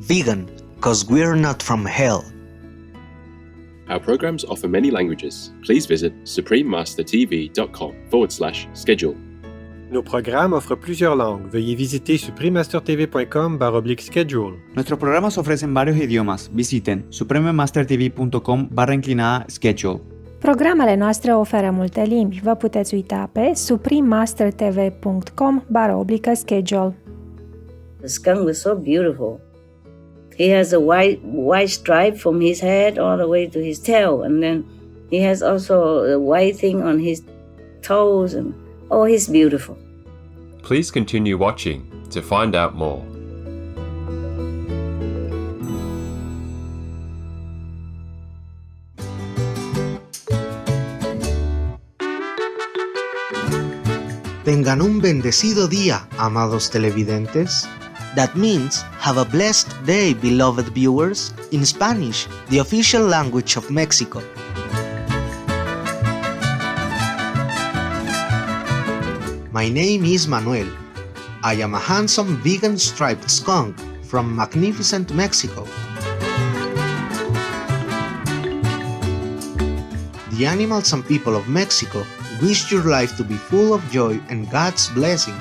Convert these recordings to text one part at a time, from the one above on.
Vegan, 'cause we're not from hell. Our programs offer many languages. Please visit suprememastertv.com/schedule. Nos programmes offrent plusieurs langues. Veuillez visiter suprememastertv.com/schedule. Nuestros programas ofrecen varios idiomas. Visiten suprememastertv.com/schedule. Programele noastre oferă multe limbi. Vă puteți uita pe suprememastertv.com/schedule. The skunk was so beautiful. He has a white stripe from his head all the way to his tail, and then he has also a white thing on his toes, and he's beautiful. Please continue watching to find out more. Tengan un bendecido día, amados televidentes. That means, have a blessed day, beloved viewers, in Spanish, the official language of Mexico. My name is Manuel. I am a handsome vegan striped skunk from magnificent Mexico. The animals and people of Mexico wish your life to be full of joy and God's blessing.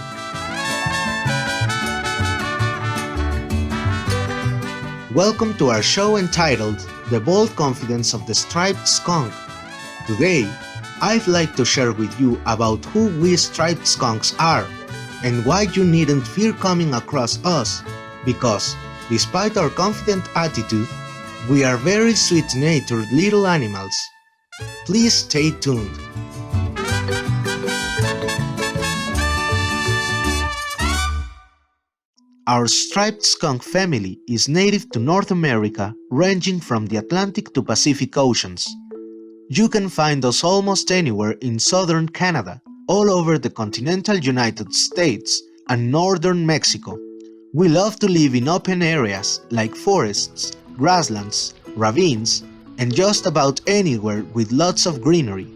Welcome to our show entitled The Bold Confidence of the Striped Skunk. Today, I'd like to share with you about who we striped skunks are and why you needn't fear coming across us, because, despite our confident attitude, we are very sweet-natured little animals. Please stay tuned. Our striped skunk family is native to North America, ranging from the Atlantic to Pacific Oceans. You can find us almost anywhere in southern Canada, all over the continental United States, and northern Mexico. We love to live in open areas like forests, grasslands, ravines, and just about anywhere with lots of greenery.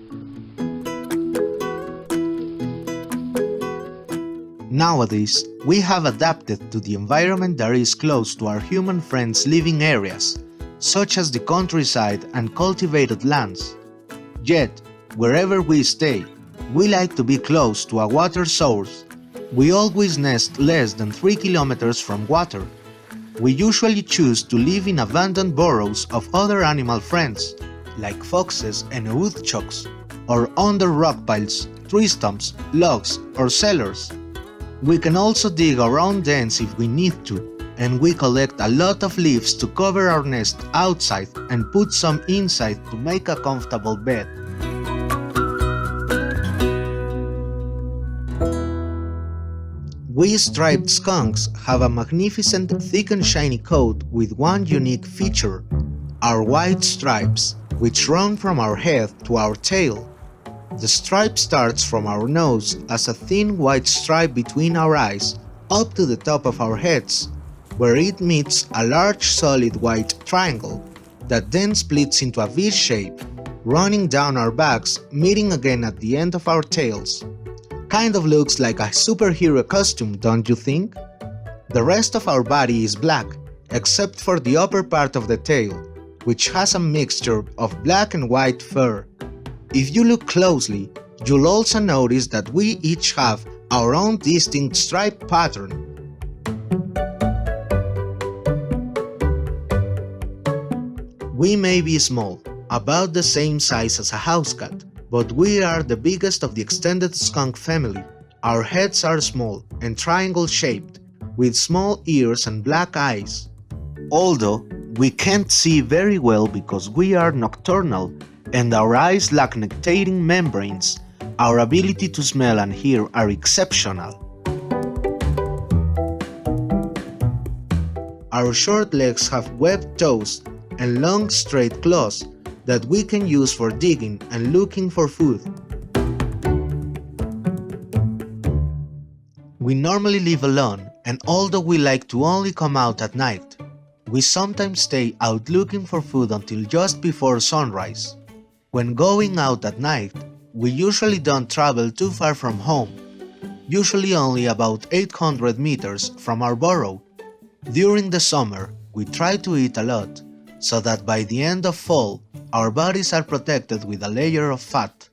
Nowadays, we have adapted to the environment that is close to our human friends' living areas, such as the countryside and cultivated lands. Yet, wherever we stay, we like to be close to a water source. We always nest less than 3 kilometers from water. We usually choose to live in abandoned burrows of other animal friends, like foxes and woodchucks, or under rock piles, tree stumps, logs, or cellars. We can also dig our own dens if we need to, and we collect a lot of leaves to cover our nest outside and put some inside to make a comfortable bed. We striped skunks have a magnificent thick and shiny coat with one unique feature, our white stripes, which run from our head to our tail. The stripe starts from our nose as a thin white stripe between our eyes up to the top of our heads, where it meets a large solid white triangle that then splits into a V shape, running down our backs, meeting again at the end of our tails. Kind of looks like a superhero costume, don't you think? The rest of our body is black, except for the upper part of the tail, which has a mixture of black and white fur. If you look closely, you'll also notice that we each have our own distinct stripe pattern. We may be small, about the same size as a house cat, but we are the biggest of the extended skunk family. Our heads are small and triangle-shaped, with small ears and black eyes. Although we can't see very well because we are nocturnal and our eyes lack nictitating membranes, our ability to smell and hear are exceptional. Our short legs have webbed toes and long straight claws that we can use for digging and looking for food. We normally live alone, and although we like to only come out at night, we sometimes stay out looking for food until just before sunrise. When going out at night, we usually don't travel too far from home, usually only about 800 meters from our burrow. During the summer, we try to eat a lot, so that by the end of fall, our bodies are protected with a layer of fat.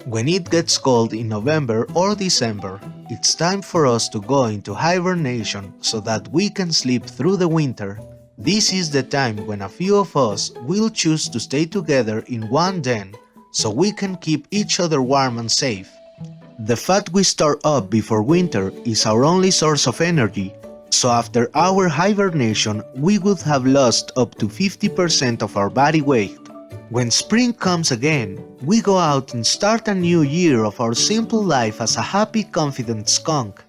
When it gets cold in November or December, it's time for us to go into hibernation so that we can sleep through the winter. This is the time when a few of us will choose to stay together in one den so we can keep each other warm and safe. The fat we store up before winter is our only source of energy, so after our hibernation we would have lost up to 50% of our body weight. When spring comes again, we go out and start a new year of our simple life as a happy, confident skunk.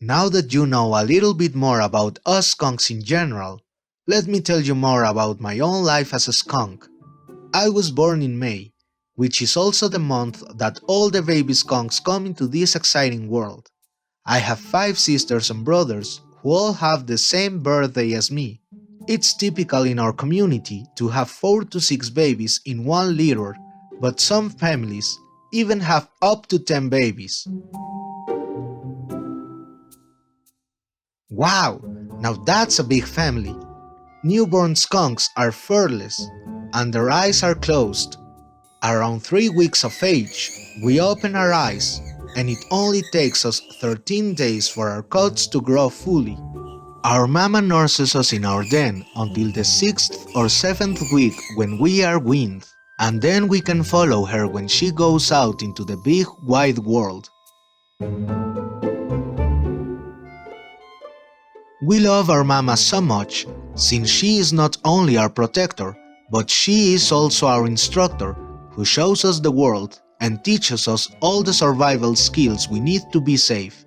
Now that you know a little bit more about us skunks in general, let me tell you more about my own life as a skunk. I was born in May, which is also the month that all the baby skunks come into this exciting world. I have 5 sisters and brothers who all have the same birthday as me. It's typical in our community to have 4 to 6 babies in one litter, but some families even have up to 10 babies. Wow, now that's a big family. Newborn skunks are furless, and their eyes are closed. Around 3 weeks of age, we open our eyes, and it only takes us 13 days for our coats to grow fully. Our mama nurses us in our den until the 6th or 7th week when we are weaned, and then we can follow her when she goes out into the big wide world. We love our mama so much, since she is not only our protector, but she is also our instructor, who shows us the world and teaches us all the survival skills we need to be safe.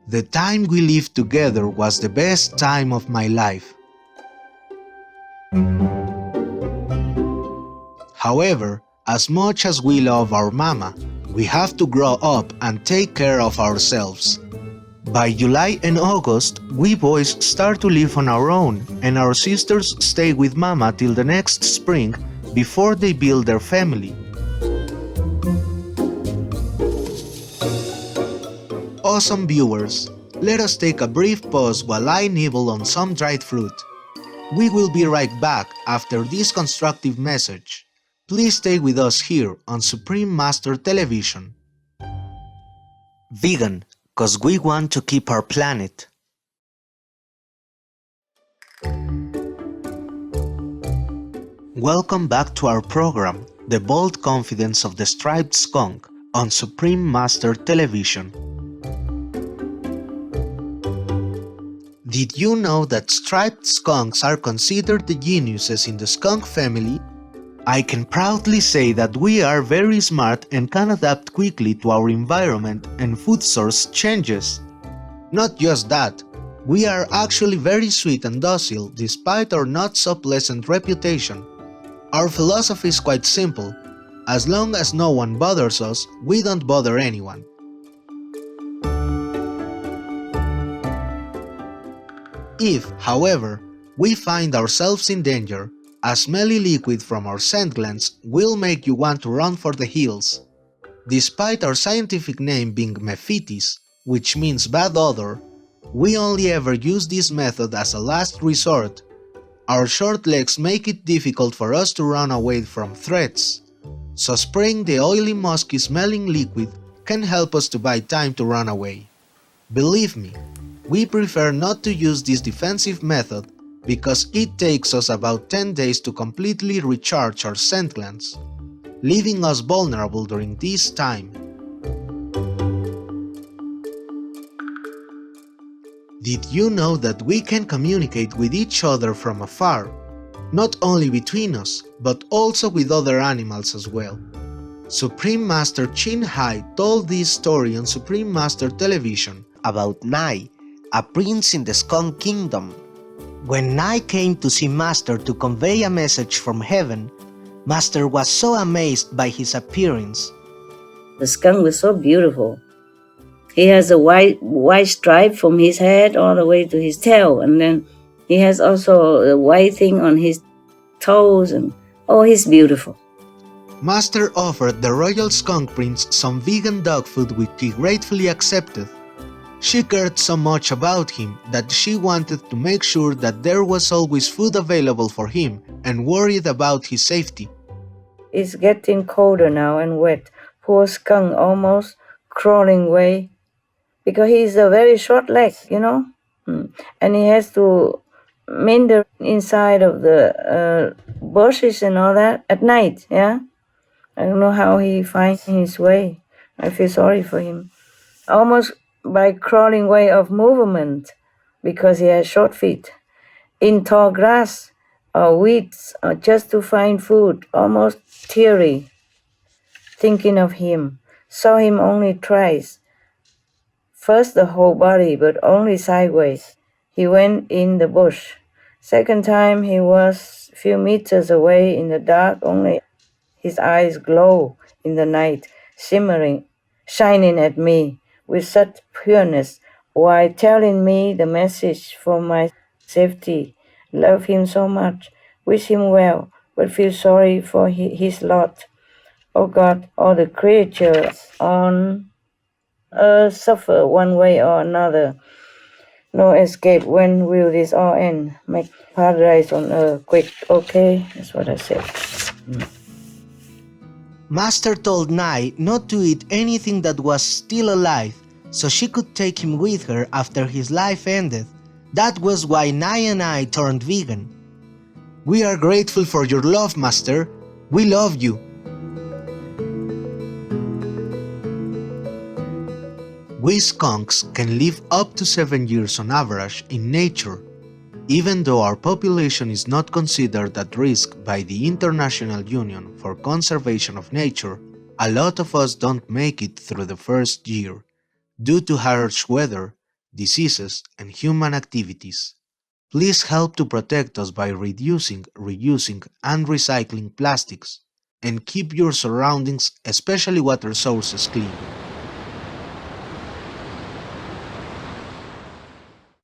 The time we lived together was the best time of my life. However, as much as we love our mama, we have to grow up and take care of ourselves. By July and August, we boys start to live on our own, and our sisters stay with mama till the next spring before they build their family. Awesome viewers, let us take a brief pause while I nibble on some dried fruit. We will be right back after this constructive message. Please stay with us here on Supreme Master Television. Vegan, 'cause we want to keep our planet. Welcome back to our program, The Bold Confidence of the Striped Skunk, on Supreme Master Television. Did you know that striped skunks are considered the geniuses in the skunk family? I can proudly say that we are very smart and can adapt quickly to our environment and food source changes. Not just that, we are actually very sweet and docile despite our not so pleasant reputation. Our philosophy is quite simple: as long as no one bothers us, we don't bother anyone. If, however, we find ourselves in danger, a smelly liquid from our scent glands will make you want to run for the hills. Despite our scientific name being mephitis, which means bad odor, we only ever use this method as a last resort. Our short legs make it difficult for us to run away from threats, so spraying the oily musky smelling liquid can help us to buy time to run away. Believe me, we prefer not to use this defensive method because it takes us about 10 days to completely recharge our scent glands, leaving us vulnerable during this time. Did you know that we can communicate with each other from afar, not only between us, but also with other animals as well? Supreme Master Chin Hai told this story on Supreme Master Television about Nai, a prince in the Skunk Kingdom. When Nai came to see Master to convey a message from heaven, Master was so amazed by his appearance. The skunk was so beautiful. He has a white stripe from his head all the way to his tail, and then he has also a white thing on his toes, and oh, he's beautiful. Master offered the royal skunk prince some vegan dog food which he gratefully accepted. She cared so much about him that she wanted to make sure that there was always food available for him and worried about his safety. It's getting colder now and wet. Poor Skunk almost crawling away because he's a very short leg, and he has to meander inside of the bushes and all that at night, yeah? I don't know how he finds his way. I feel sorry for him. Almost by crawling way of movement because he has short feet. In tall grass or weeds or just to find food, almost teary. Thinking of him, saw him only twice. First the whole body, but only sideways. He went in the bush. Second time he was a few meters away in the dark, only his eyes glow in the night, shimmering, shining at me with such pureness, while telling me the message for my safety. Love him so much, wish him well, but feel sorry for his lot. Oh God, all the creatures on earth suffer one way or another. No escape. When will this all end? Make paradise on earth quick, okay? That's what I said. Master told Nai not to eat anything that was still alive, so she could take him with her after his life ended. That was why Nai and I turned vegan. We are grateful for your love, Master. We love you. We skunks can live up to 7 years on average in nature. Even though our population is not considered at risk by the International Union for Conservation of Nature, a lot of us don't make it through the first year, due to harsh weather, diseases, and human activities. Please help to protect us by reducing, reusing, and recycling plastics, and keep your surroundings, especially water sources, clean.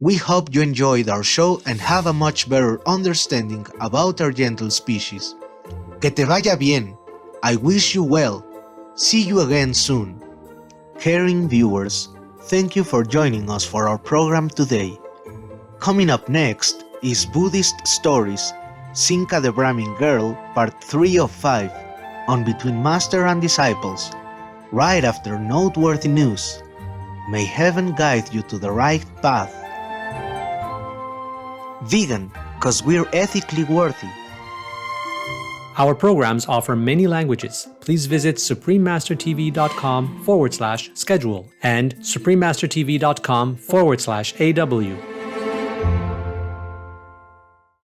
We hope you enjoyed our show and have a much better understanding about our gentle species. Que te vaya bien. I wish you well. See you again soon. Caring viewers, thank you for joining us for our program today. Coming up next is Buddhist Stories, Sinca the Brahmin Girl, Part 3 of 5, on Between Master and Disciples, right after noteworthy news. May heaven guide you to the right path. Vegan, 'cause we're ethically worthy. Our programs offer many languages. Please visit suprememastertv.com/schedule and suprememastertv.com/AW.